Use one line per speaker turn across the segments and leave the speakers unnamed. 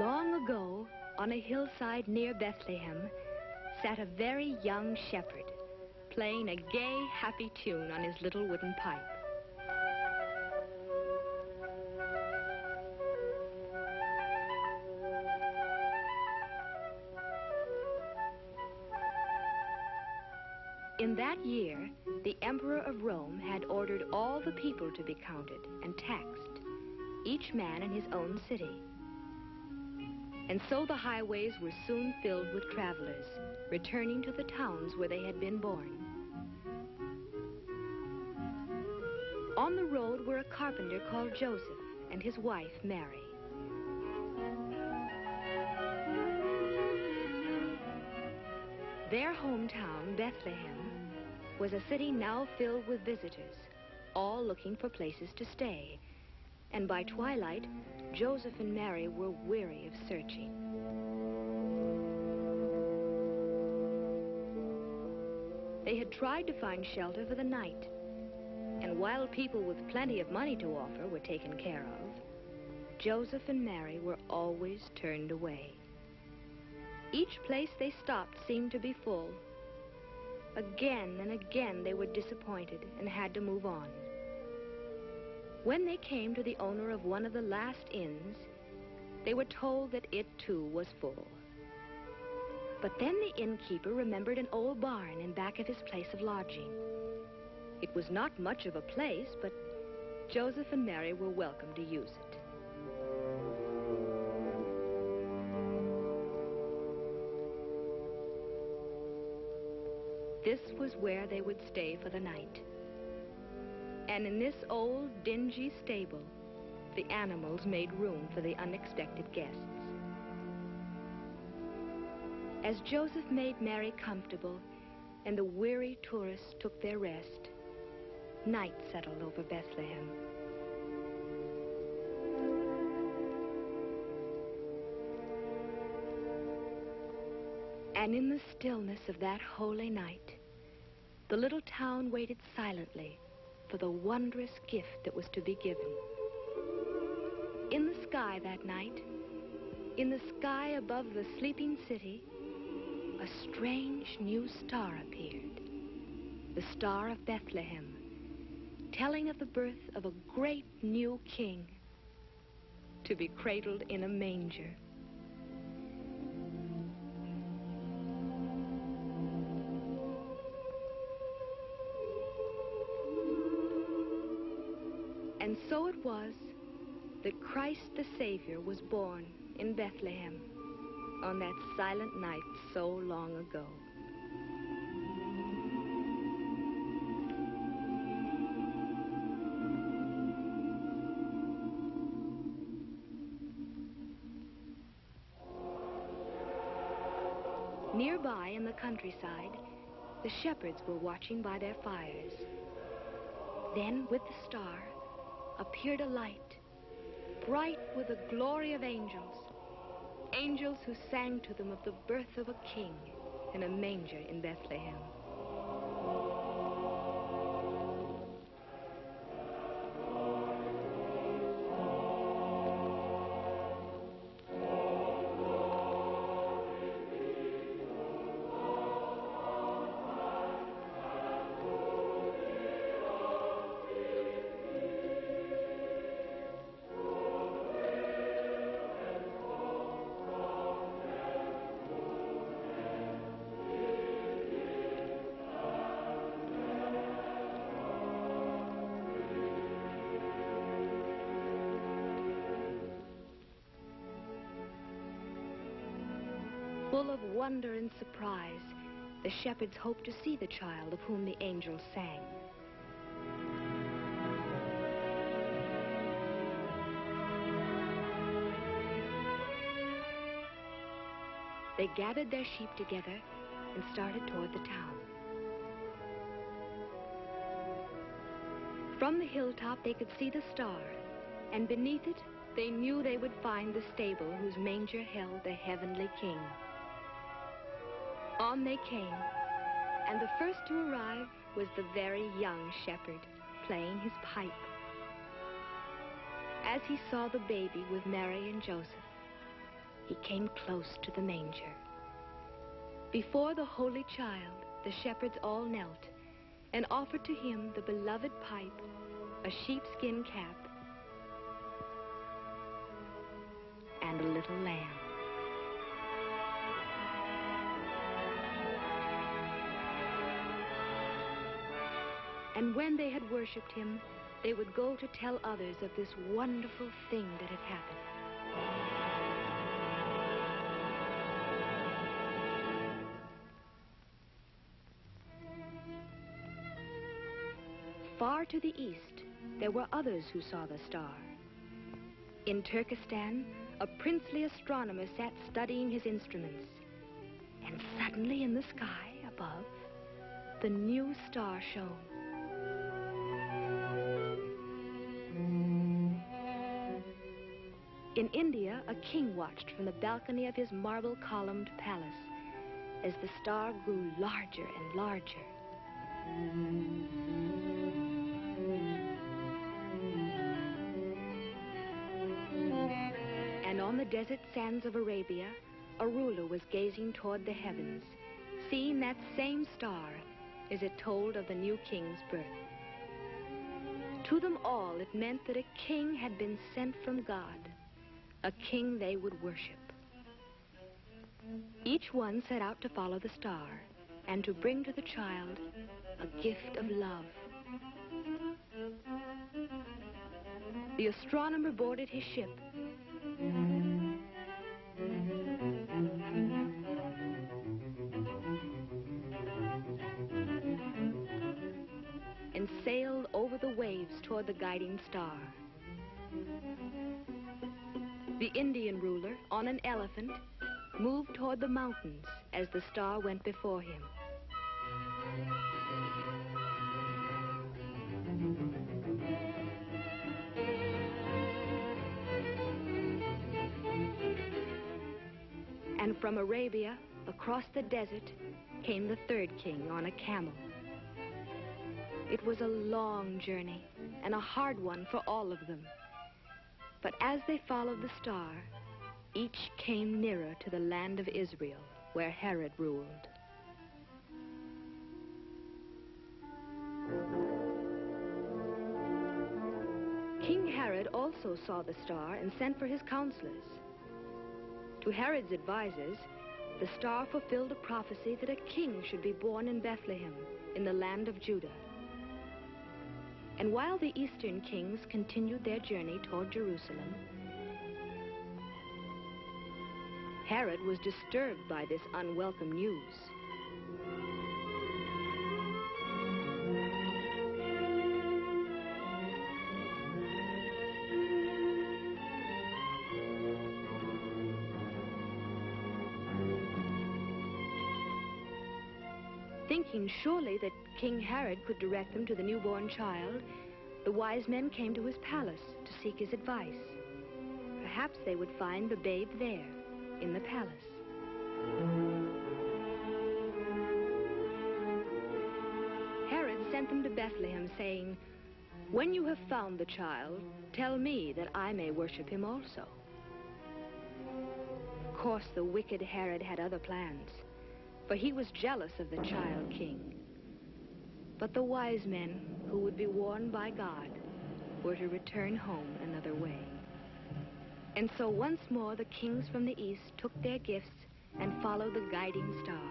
Long ago, on a hillside near Bethlehem, sat a very young shepherd, playing a gay, happy tune on his little wooden pipe. In that year, the Emperor of Rome had ordered all the people to be counted and taxed, each man in his own city. And so the highways were soon filled with travelers, returning to the towns where they had been born. On the road were a carpenter called Joseph and his wife, Mary. Their hometown, Bethlehem, was a city now filled with visitors, all looking for places to stay. And by twilight, Joseph and Mary were weary of searching. They had tried to find shelter for the night, and while people with plenty of money to offer were taken care of, Joseph and Mary were always turned away. Each place they stopped seemed to be full. Again and again they were disappointed and had to move on. When they came to the owner of one of the last inns, they were told that it too was full. But then the innkeeper remembered an old barn in back of his place of lodging. It was not much of a place, but Joseph and Mary were welcome to use it. This was where they would stay for the night. And in this old, dingy stable, the animals made room for the unexpected guests. As Joseph made Mary comfortable and the weary tourists took their rest, night settled over Bethlehem. And in the stillness of that holy night, the little town waited silently for the wondrous gift that was to be given. In the sky that night, in the sky above the sleeping city, a strange new star appeared, the Star of Bethlehem, telling of the birth of a great new king to be cradled in a manger. And so it was that Christ the Savior was born in Bethlehem on that silent night so long ago. Nearby in the countryside, the shepherds were watching by their fires. Then, with the star, appeared a light, bright with the glory of angels, angels who sang to them of the birth of a king in a manger in Bethlehem. Full of wonder and surprise, the shepherds hoped to see the child of whom the angels sang. They gathered their sheep together and started toward the town. From the hilltop, they could see the star, and beneath it, they knew they would find the stable whose manger held the heavenly king. On they came, and the first to arrive was the very young shepherd playing his pipe. As he saw the baby with Mary and Joseph, he came close to the manger. Before the holy child, the shepherds all knelt and offered to him the beloved pipe, a sheepskin cap, and a little lamb. And when they had worshipped him, they would go to tell others of this wonderful thing that had happened. Far to the east, there were others who saw the star. In Turkestan, a princely astronomer sat studying his instruments. And suddenly in the sky above, the new star shone. In India, a king watched from the balcony of his marble-columned palace as the star grew larger and larger. And on the desert sands of Arabia, a ruler was gazing toward the heavens, seeing that same star as it told of the new king's birth. To them all, it meant that a king had been sent from God, a king they would worship. Each one set out to follow the star and to bring to the child a gift of love. The astronomer boarded his ship and sailed over the waves toward the guiding star. The Indian ruler, on an elephant, moved toward the mountains as the star went before him. And from Arabia, across the desert, came the third king on a camel. It was a long journey and a hard one for all of them. But as they followed the star, each came nearer to the land of Israel, where Herod ruled. King Herod also saw the star and sent for his counselors. To Herod's advisors, the star fulfilled a prophecy that a king should be born in Bethlehem, in the land of Judah. And while the eastern kings continued their journey toward Jerusalem, Herod was disturbed by this unwelcome news. Thinking surely that King Herod could direct them to the newborn child, the wise men came to his palace to seek his advice. Perhaps they would find the babe there, in the palace. Herod sent them to Bethlehem, saying, "When you have found the child, tell me that I may worship him also." Of course, the wicked Herod had other plans, for he was jealous of the child king. But the wise men, who would be warned by God, were to return home another way. And so once more the kings from the east took their gifts and followed the guiding star.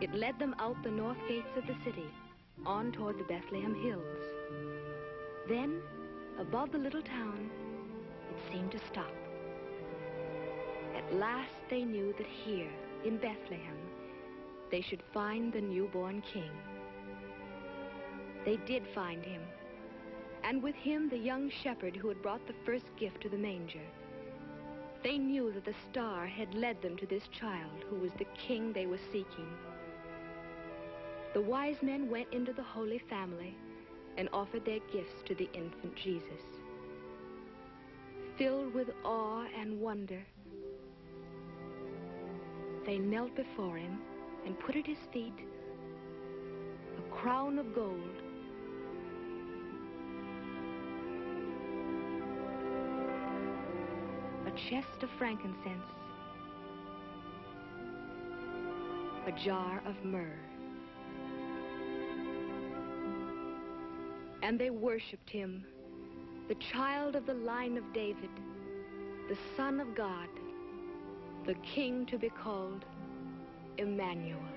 It led them out the north gates of the city, on toward the Bethlehem hills. Then, above the little town, it seemed to stop. At last they knew that here, in Bethlehem, they should find the newborn king. They did find him, and with him the young shepherd who had brought the first gift to the manger. They knew that the star had led them to this child who was the king they were seeking. The wise men went into the Holy Family and offered their gifts to the infant Jesus. Filled with awe and wonder, they knelt before him and put at his feet a crown of gold, a chest of frankincense, a jar of myrrh. And they worshipped him, the child of the line of David, the Son of God, the King to be called Emmanuel.